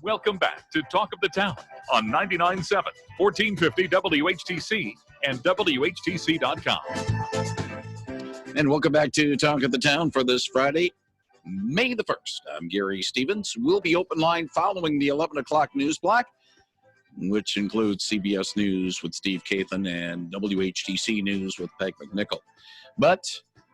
Welcome back to Talk of the Town on 99.7, 1450 WHTC and WHTC.com. And welcome back to Talk of the Town for this Friday, May the 1st. I'm Gary Stevens. We'll be open line following the 11 o'clock news block, which includes CBS News with Steve Kathan and WHTC News with Peg McNichol. But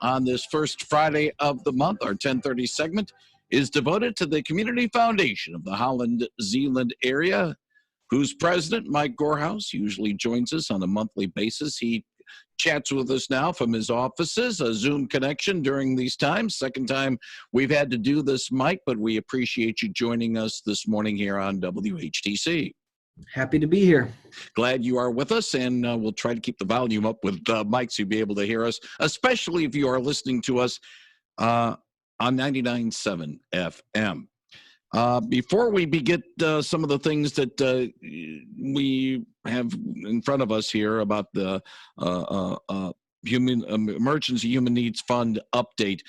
on this first Friday of the month, our 10:30 segment is devoted to the Community Foundation of the Holland, Zeeland area, whose president, Mike Goorhouse, usually joins us on a monthly basis. He chats with us now from his offices, a Zoom connection during these times. Second time we've had to do this, Mike, but we appreciate you joining us this morning here on WHTC. Happy to be here. Glad you are with us, and we'll try to keep the volume up with Mike so you'll be able to hear us, especially if you are listening to us on 99.7 FM. Before we begin some of the things that we have in front of us here about the Emergency Human Needs Fund update,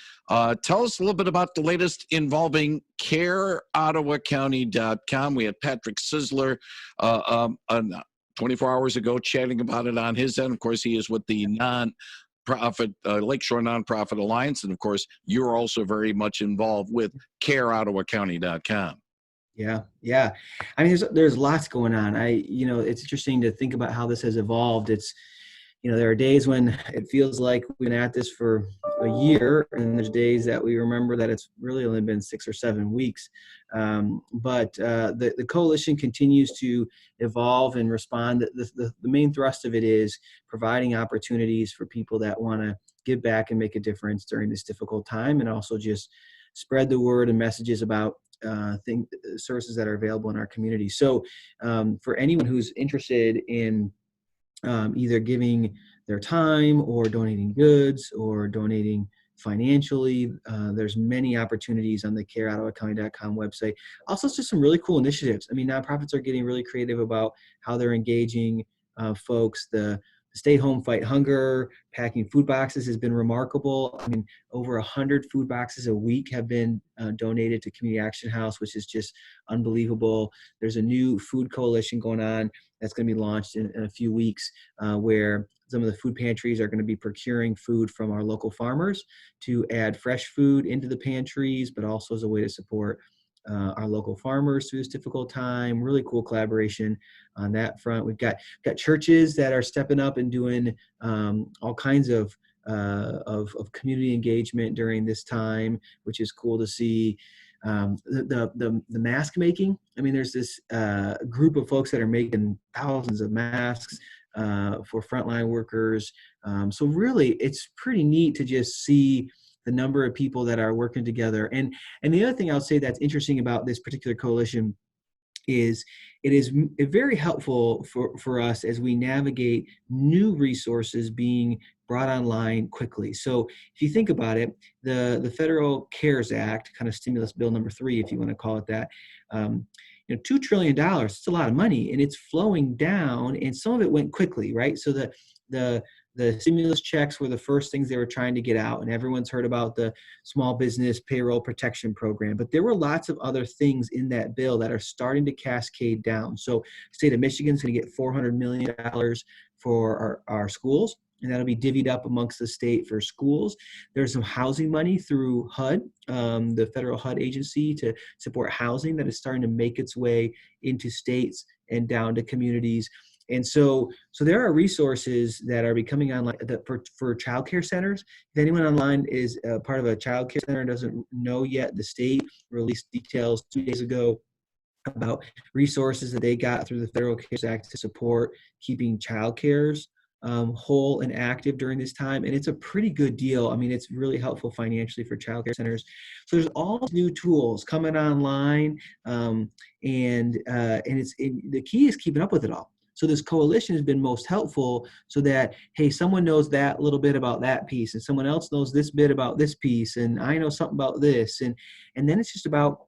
tell us a little bit about the latest involving CareOttawaCounty.com. We had Patrick Sisler 24 hours ago chatting about it on his end. Of course, he is with the Lakeshore Nonprofit Alliance, and of course, you're also very much involved with CareOttawaCounty.com. Yeah. I mean, there's lots going on. It's interesting to think about how this has evolved. There are days when it feels like we've been at this for a year, and there's days that we remember that it's really only been 6 or 7 weeks. But the coalition continues to evolve and respond. The main thrust of it is providing opportunities for people that want to give back and make a difference during this difficult time, and also just spread the word and messages about services that are available in our community. So for anyone who's interested in either giving their time or donating goods or donating financially, there's many opportunities on the CareOttawaCounty.com website. Also, just some really cool initiatives. I mean, nonprofits are getting really creative about how they're engaging folks. The Stay Home Fight Hunger, packing food boxes has been remarkable. I mean, over 100 food boxes a week have been donated to Community Action House, which is just unbelievable. There's a new food coalition going on that's going to be launched in a few weeks, where some of the food pantries are going to be procuring food from our local farmers to add fresh food into the pantries, but also as a way to support our local farmers through this difficult time. Really cool collaboration on that front. We've got churches that are stepping up and doing all kinds of community engagement during this time, which is cool to see. The mask making. I mean, there's this group of folks that are making thousands of masks for frontline workers. So really, it's pretty neat to just see the number of people that are working together. And the other thing I'll say that's interesting about this particular coalition is it is very helpful for us as we navigate new resources being brought online quickly. So if you think about it, the Federal CARES Act, kind of stimulus bill number 3, if you want to call it that, $2 trillion, it's a lot of money, and it's flowing down, and some of it went quickly, right? So the stimulus checks were the first things they were trying to get out, and everyone's heard about the small business payroll protection program. But there were lots of other things in that bill that are starting to cascade down. So the state of Michigan's going to get $400 million for our schools, and that'll be divvied up amongst the state for schools. There's some housing money through HUD, the federal HUD agency, to support housing that is starting to make its way into states and down to communities. And so there are resources that are becoming online for child care centers. If anyone online is part of a child care center and doesn't know yet, the state released details 2 days ago about resources that they got through the Federal CARES Act to support keeping child cares whole and active during this time. And it's a pretty good deal. I mean, it's really helpful financially for child care centers. So there's all these new tools coming online, and the key is keeping up with it all. So this coalition has been most helpful so that, hey, someone knows that little bit about that piece, and someone else knows this bit about this piece, and I know something about this. And then it's just about,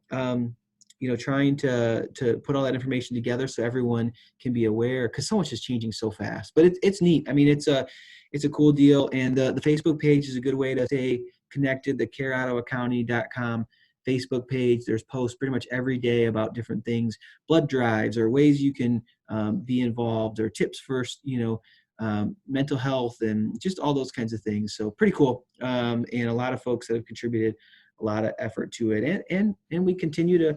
trying to put all that information together so everyone can be aware, because so much is changing so fast. But it's neat. I mean, it's a cool deal. And the Facebook page is a good way to stay connected, the CareOttawaCounty.com Facebook page. There's posts pretty much every day about different things, blood drives or ways you can be involved, or tips for, mental health and just all those kinds of things. So pretty cool. And a lot of folks that have contributed a lot of effort to it. And we continue to,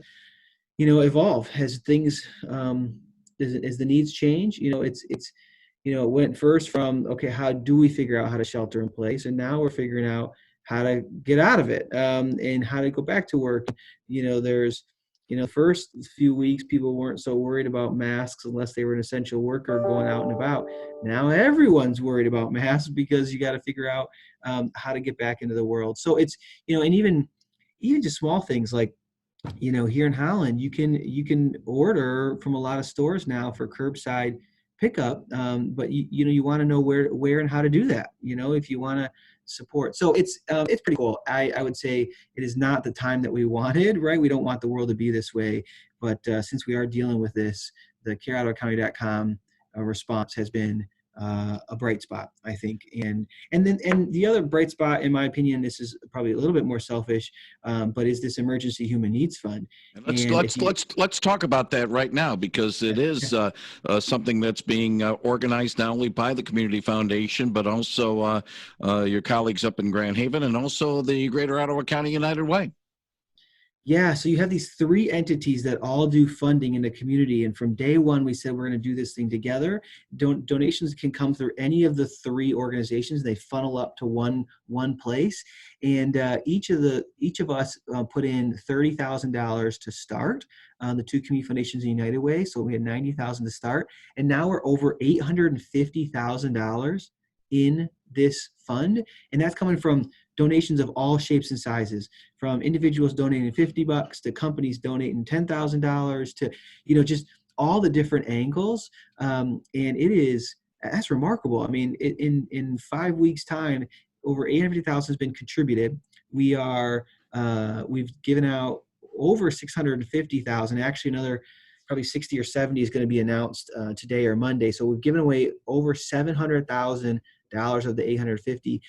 evolve as things, as the needs change. It went first from, okay, how do we figure out how to shelter in place? And now we're figuring out how to get out of it, and how to go back to work. There's, first few weeks, people weren't so worried about masks unless they were an essential worker going out and about. Now everyone's worried about masks because you got to figure out how to get back into the world. So it's, and even just small things like, here in Holland, you can order from a lot of stores now for curbside pickup, but you want to know where and how to do that. If you want to support, so it's pretty cool. I would say it is not the time that we wanted, right? We don't want the world to be this way, but since we are dealing with this, the CareOttawaCounty.com response has been a bright spot, I think. And the other bright spot, in my opinion, this is probably a little bit more selfish, but is this Emergency Human Needs Fund. And let's talk about that right now, because it is something that's being organized not only by the Community Foundation, but also your colleagues up in Grand Haven, and also the Greater Ottawa County United Way. Yeah, so you have these three entities that all do funding in the community. And from day one, we said we're going to do this thing together. Donations can come through any of the three organizations. They funnel up to one place. And each of us put in $30,000 to start. The two Commute Foundations and United Way. So we had $90,000 to start. And now we're over $850,000 in this fund. And that's coming from donations of all shapes and sizes, from individuals donating $50 to companies donating $10,000 to, just all the different angles. And that's remarkable. I mean, in 5 weeks' time, over $850,000 has been contributed. We've given out over $650,000. Actually, another probably 60 or 70 is going to be announced today or Monday. So we've given away over $700,000 of the $850,000.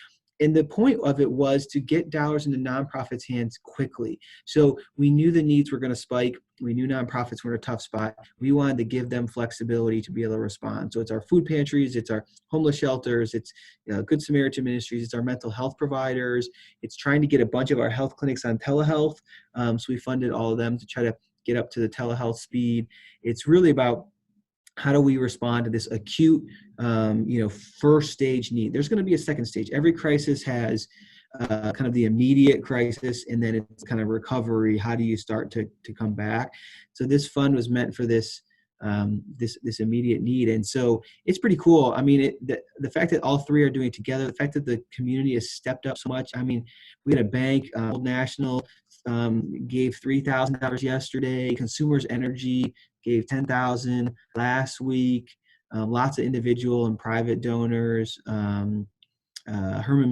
And the point of it was to get dollars into nonprofits' hands quickly. So we knew the needs were going to spike. We knew nonprofits were in a tough spot. We wanted to give them flexibility to be able to respond. So it's our food pantries, it's our homeless shelters, it's Good Samaritan Ministries, it's our mental health providers. It's trying to get a bunch of our health clinics on telehealth. So we funded all of them to try to get up to the telehealth speed. It's really about how do we respond to this acute, first stage need? There's going to be a second stage. Every crisis has kind of the immediate crisis, and then it's kind of recovery. How do you start to come back? So this fund was meant for this immediate need, and so it's pretty cool. I mean, the fact that all three are doing it together, the fact that the community has stepped up so much. I mean, we had a bank, Old National, gave $3,000 yesterday. Consumers Energy gave $10,000 last week. Lots of individual and private donors. Herman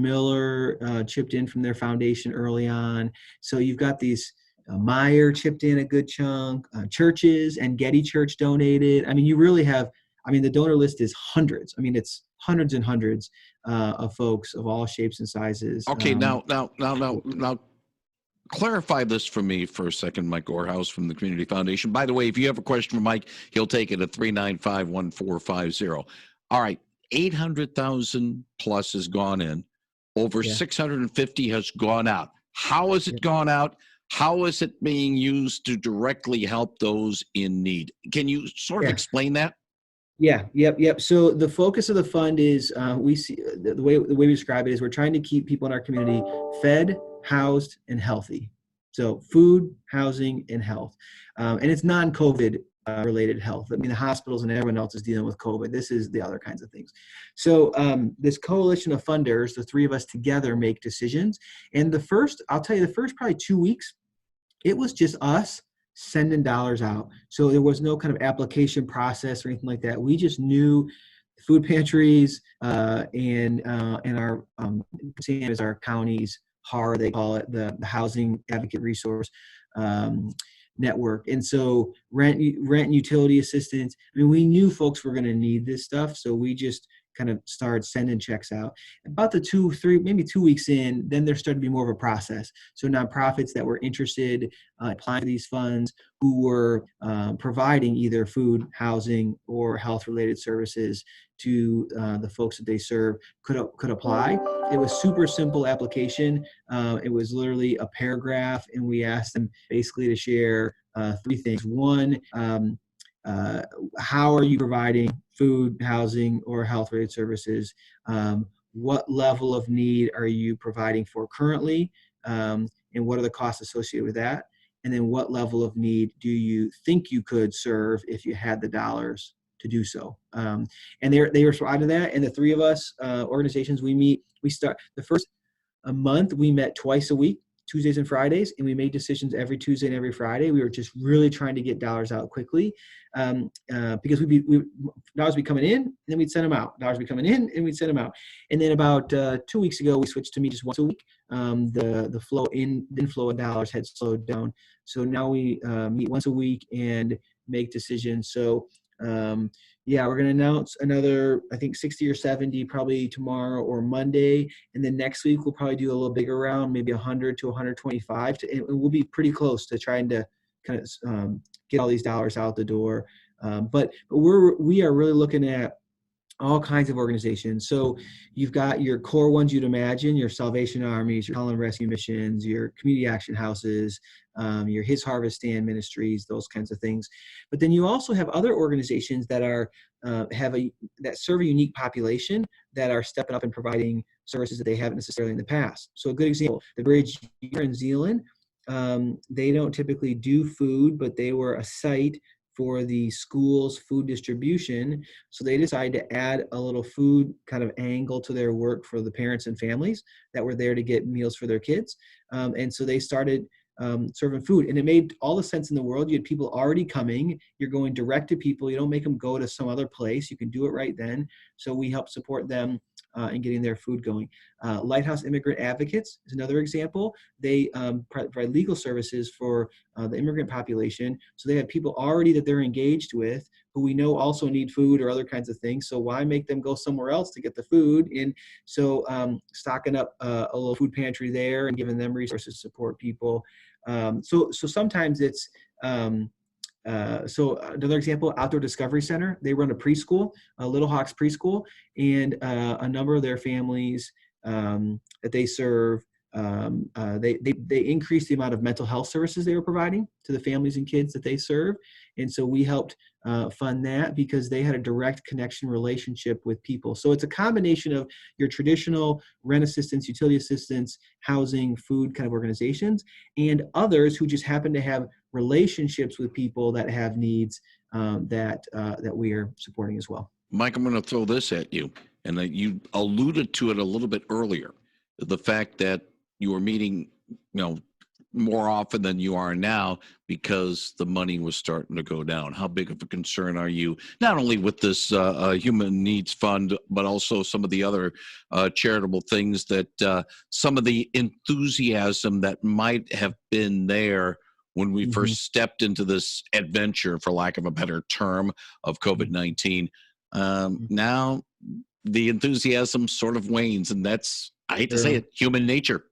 Miller chipped in from their foundation early on. So you've got these, Meyer chipped in a good chunk, churches, and Getty Church donated. I mean, you really have, the donor list is hundreds. I mean, it's hundreds and hundreds of folks of all shapes and sizes. Okay, now, clarify this for me for a second, Mike Goorhouse from the Community Foundation. By the way, if you have a question for Mike, he'll take it at 395-1450. All right, 800,000 plus has gone in. Over 650 has gone out. How has it gone out? How is it being used to directly help those in need? Can you sort of explain that? Yeah, yep. So the focus of the fund is, we see the way we describe it is we're trying to keep people in our community fed, housed, and healthy. So food, housing, and health. And it's non-COVID related health. I mean, the hospitals and everyone else is dealing with COVID. This is the other kinds of things. So this coalition of funders, the three of us together make decisions. And I'll tell you, the first probably 2 weeks, it was just us sending dollars out. So there was no kind of application process or anything like that. We just knew food pantries and our same as our county's HAR, they call it, the Housing Advocate Resource Network. And so rent and utility assistance. I mean, we knew folks were going to need this stuff, so we just kind of started sending checks out. About the 2 weeks in, then there started to be more of a process. So nonprofits that were interested applying for these funds, who were providing either food, housing, or health-related services to the folks that they serve could apply. It was super simple application. It was literally a paragraph, and we asked them basically to share 3 things. One, how are you providing food, housing, or health-related services? What level of need are you providing for currently? And what are the costs associated with that? And then what level of need do you think you could serve if you had the dollars to do so? And they responded to that. And the 3 of us, organizations, we start the first a month, we met twice a week, Tuesdays and Fridays, and we made decisions every Tuesday and every Friday. We were just really trying to get dollars out quickly, because dollars be coming in, and then we'd send them out. Dollars be coming in, and we'd send them out. And then about 2 weeks ago, we switched to meet just once a week. The inflow of dollars had slowed down, so now we meet once a week and make decisions. So yeah, we're going to announce another, I think 60 or 70 probably tomorrow or Monday. And then next week, we'll probably do a little bigger round, maybe 100 to 125. And we'll be pretty close to trying to kind of get all these dollars out the door. But we are really looking at all kinds of organizations. So you've got your core ones you'd imagine, your Salvation Armies, your Holland Rescue Missions, your community action houses, your His Harvest Stand ministries, those kinds of things. But then you also have other organizations that are that serve a unique population, that are stepping up and providing services that they haven't necessarily in the past. So a good example, the Bridge here in Zeeland, they don't typically do food, but they were a site for the school's food distribution. So they decided to add a little food kind of angle to their work for the parents and families that were there to get meals for their kids. And so they started serving food, and it made all the sense in the world. You had people already coming, you're going direct to people. You don't make them go to some other place. You can do it right then. So we help support them in getting their food going. Lighthouse Immigrant Advocates is another example. They provide legal services for the immigrant population. So they have people already that they're engaged with who we know also need food or other kinds of things. So why make them go somewhere else to get the food? And so stocking up a little food pantry there and giving them resources to support people. So sometimes it's, so another example, Outdoor Discovery Center, they run a preschool, Little Hawks preschool, and a number of their families that they serve, they increased the amount of mental health services they were providing to the families and kids that they serve. And so we helped fund that because they had a direct connection relationship with people. So it's a combination of your traditional rent assistance, utility assistance, housing, food kind of organizations, and others who just happen to have relationships with people that have needs that we are supporting as well. Mike, I'm going to throw this at you, and you alluded to it a little bit earlier, the fact that you were meeting, more often than you are now because the money was starting to go down. How big of a concern are you, not only with this Human Needs Fund, but also some of the other charitable things that some of the enthusiasm that might have been there when we first stepped into this adventure, for lack of a better term, of COVID-19. Now the enthusiasm sort of wanes, and that's, I hate to say it, human nature.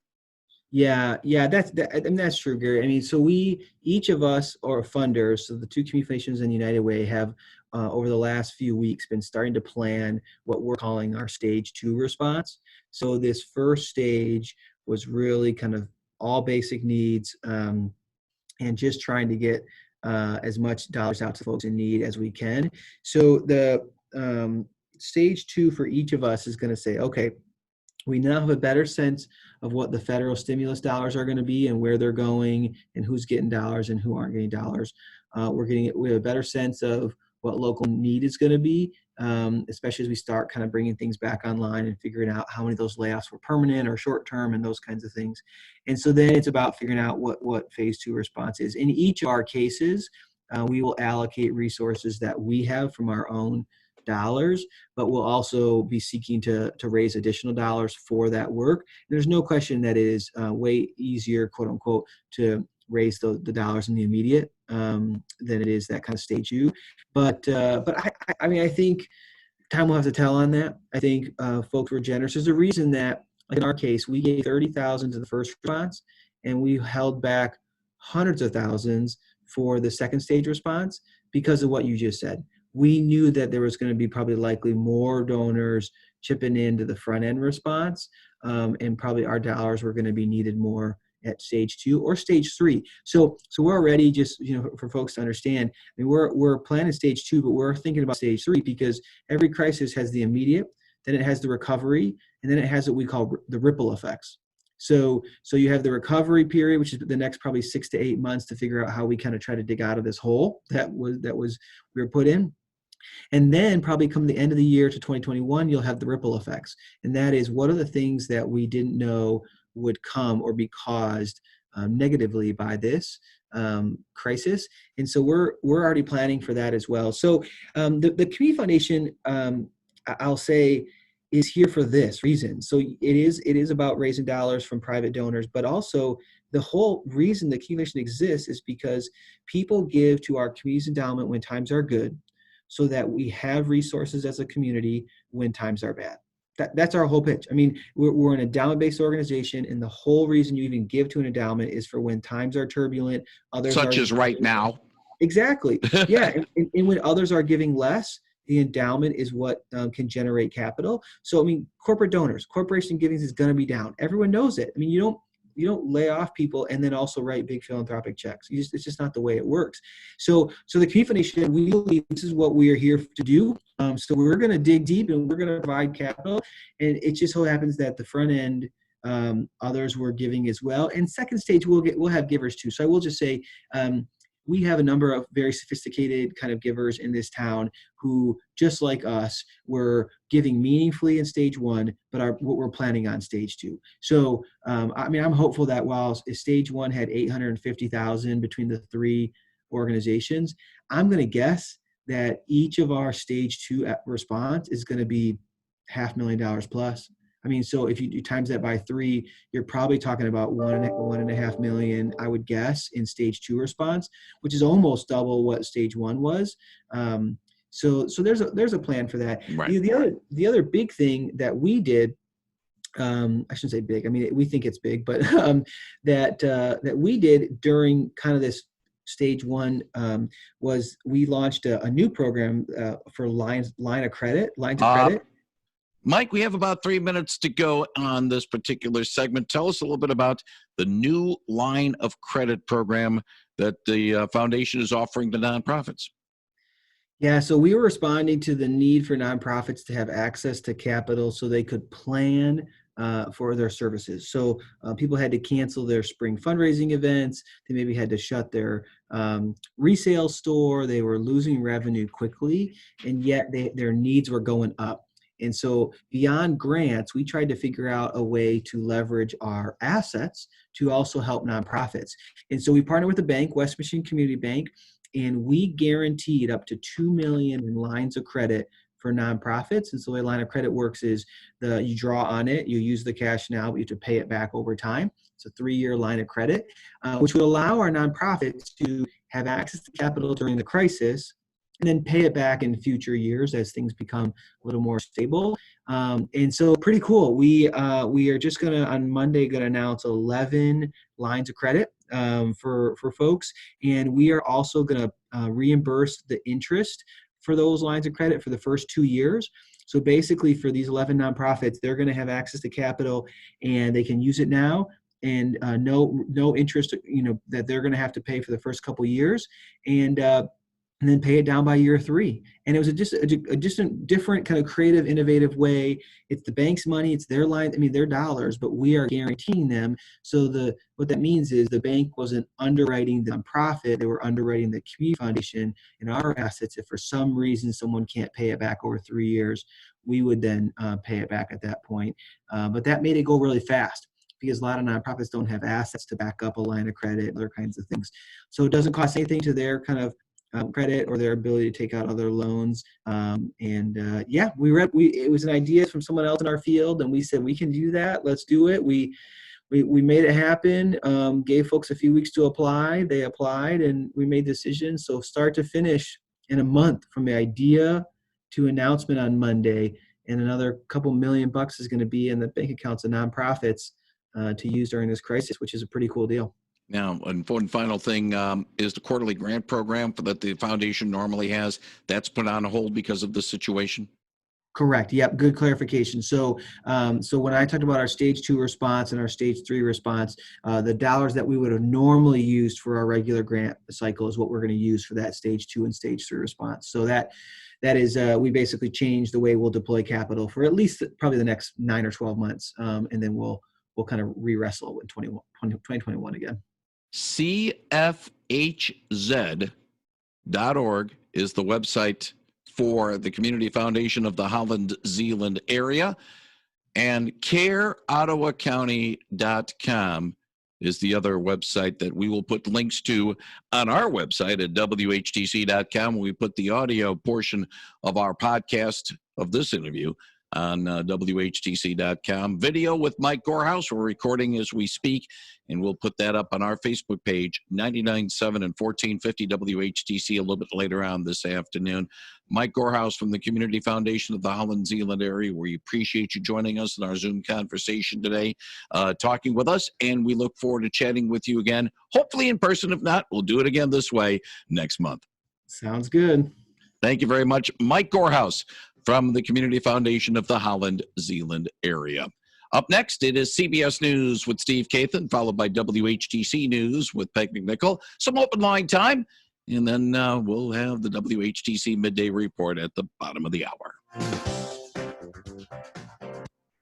Yeah, that's true, Gary. I mean, so each of us are funders. So the two community foundations and United Way have, over the last few weeks, been starting to plan what we're calling our stage 2 response. So this first stage was really kind of all basic needs, and just trying to get as much dollars out to folks in need as we can. So the stage 2 for each of us is going to say, okay, we now have a better sense of what the federal stimulus dollars are going to be and where they're going and who's getting dollars and who aren't getting dollars. We have a better sense of what local need is going to be, especially as we start kind of bringing things back online and figuring out how many of those layoffs were permanent or short term and those kinds of things. And so then it's about figuring out what phase 2 response is. In each of our cases, we will allocate resources that we have from our own dollars, but we'll also be seeking to raise additional dollars for that work. There's no question that it is way easier, quote unquote, to raise the dollars in the immediate than it is that kind of stage 2. But I mean, I think time will have to tell on that. I think folks were generous. There's a reason that, like in our case, we gave $30,000 to the first response, and we held back hundreds of thousands for the second stage response because of what you just said. We knew that there was going to be probably likely more donors chipping into the front end response, and probably our dollars were going to be needed more at stage 2 or stage 3. So we're already, just, for folks to understand, I mean, we're planning stage 2, but we're thinking about stage 3 because every crisis has the immediate, then it has the recovery, and then it has what we call the ripple effects. So you have the recovery period, which is the next probably 6 to 8 months to figure out how we kind of try to dig out of this hole that we were put in. And then probably come the end of the year to 2021, you'll have the ripple effects. And that is, what are the things that we didn't know would come or be caused negatively by this crisis. And so we're already planning for that as well. So the Commute Foundation, I'll say, is here for this reason. So it is about raising dollars from private donors, but also the whole reason the Commute Foundation exists is because people give to our community's endowment when times are good, so that we have resources as a community when times are bad. That's our whole pitch. I mean, we're an endowment-based organization, and the whole reason you even give to an endowment is for when times are turbulent. Such as right now. Exactly. Yeah. and when others are giving less, the endowment is what can generate capital. So, I mean, corporate donors, corporation giving is going to be down. Everyone knows it. I mean, you don't lay off people and then also write big philanthropic checks. It's just not the way it works. So the Commute Foundation, we believe this is what we are here to do. So we're going to dig deep and we're going to provide capital. And it just so happens that the front end, others were giving as well. And second stage, we'll have givers too. So I will just say, we have a number of very sophisticated kind of givers in this town who, just like us, were giving meaningfully in stage 1, but what we're planning on stage 2. So, I mean, I'm hopeful that while stage 1 had $850,000 between the 3 organizations, I'm going to guess that each of our stage 2 response is going to be $500,000 plus. I mean, so if you times that by 3, you're probably talking about $1.5 million, I would guess, in stage 2 response, which is almost double what stage 1 was. So there's a plan for that. Right. The other big thing that we did, I shouldn't say big. I mean, we think it's big, but that we did during kind of this stage 1 was we launched a new program for lines of credit. Mike, we have about 3 minutes to go on this particular segment. Tell us a little bit about the new line of credit program that the foundation is offering to nonprofits. Yeah, so we were responding to the need for nonprofits to have access to capital so they could plan for their services. So people had to cancel their spring fundraising events. They maybe had to shut their resale store. They were losing revenue quickly, and yet their needs were going up. And so beyond grants, we tried to figure out a way to leverage our assets to also help nonprofits. And so we partnered with the bank, West Michigan Community Bank, and we guaranteed up to $2 million in lines of credit for nonprofits. And so the way a line of credit works is you draw on it, you use the cash now, but you have to pay it back over time. It's a 3-year line of credit, which would allow our nonprofits to have access to capital during the crisis and then pay it back in future years as things become a little more stable. And so pretty cool. We are just on Monday, going to announce 11 lines of credit for folks. And we are also going to reimburse the interest for those lines of credit for the first 2 years. So basically for these 11 nonprofits, they're going to have access to capital and they can use it now, and no interest, that they're going to have to pay for the first couple of years. And then pay it down by year 3. And it was just a different kind of creative, innovative way. It's the bank's money, it's their line, their dollars, but we are guaranteeing them. So what that means is the bank wasn't underwriting the nonprofit, they were underwriting the Commute Foundation and our assets. If for some reason someone can't pay it back over 3 years, we would then pay it back at that point. But that made it go really fast, because a lot of nonprofits don't have assets to back up a line of credit, other kinds of things. So it doesn't cost anything to their kind of credit or their ability to take out other loans. It was an idea from someone else in our field, and we said, we can do that. Let's do it. We made it happen, gave folks a few weeks to apply. They applied and we made decisions. So start to finish in a month, from the idea announcement on Monday, and another couple $1 million is going to be in the bank accounts of nonprofits to use during this crisis, which is a pretty cool deal. Now, one final thing is the quarterly grant program that the foundation normally has. That's put on hold because of the situation. Correct. Yep. Good clarification. So, so when I talked about our stage 2 response and our stage 3 response, the dollars that we would have normally used for our regular grant cycle is what we're going to use for that stage 2 and stage 3 response. So that is, we basically changed the way we'll deploy capital for at least probably the next 9 or 12 months. And then we'll kind of re-wrestle in 2021 again. CFHZ.org is the website for the Community Foundation of the Holland Zeeland Area, and careottawacounty.com is the other website that we will put links to on our website at WHTC.com. We put the audio portion of our podcast of this interview on WHTC.com. Video with Mike Goorhouse. We're recording as we speak, and we'll put that up on our Facebook page, 99.7 and 1450 WHTC, a little bit later on this afternoon. Mike Goorhouse from the Community Foundation of the Holland Zeeland Area. We appreciate you joining us in our Zoom conversation today, talking with us, and we look forward to chatting with you again, hopefully in person. If not, we'll do it again this way next month. Sounds good. Thank you very much, Mike Goorhouse from the Community Foundation of the Holland Zeeland Area. Up next, it is CBS News with Steve Kathan, followed by WHTC News with Peg McNichol. Some open line time, and then we'll have the WHTC Midday Report at the bottom of the hour.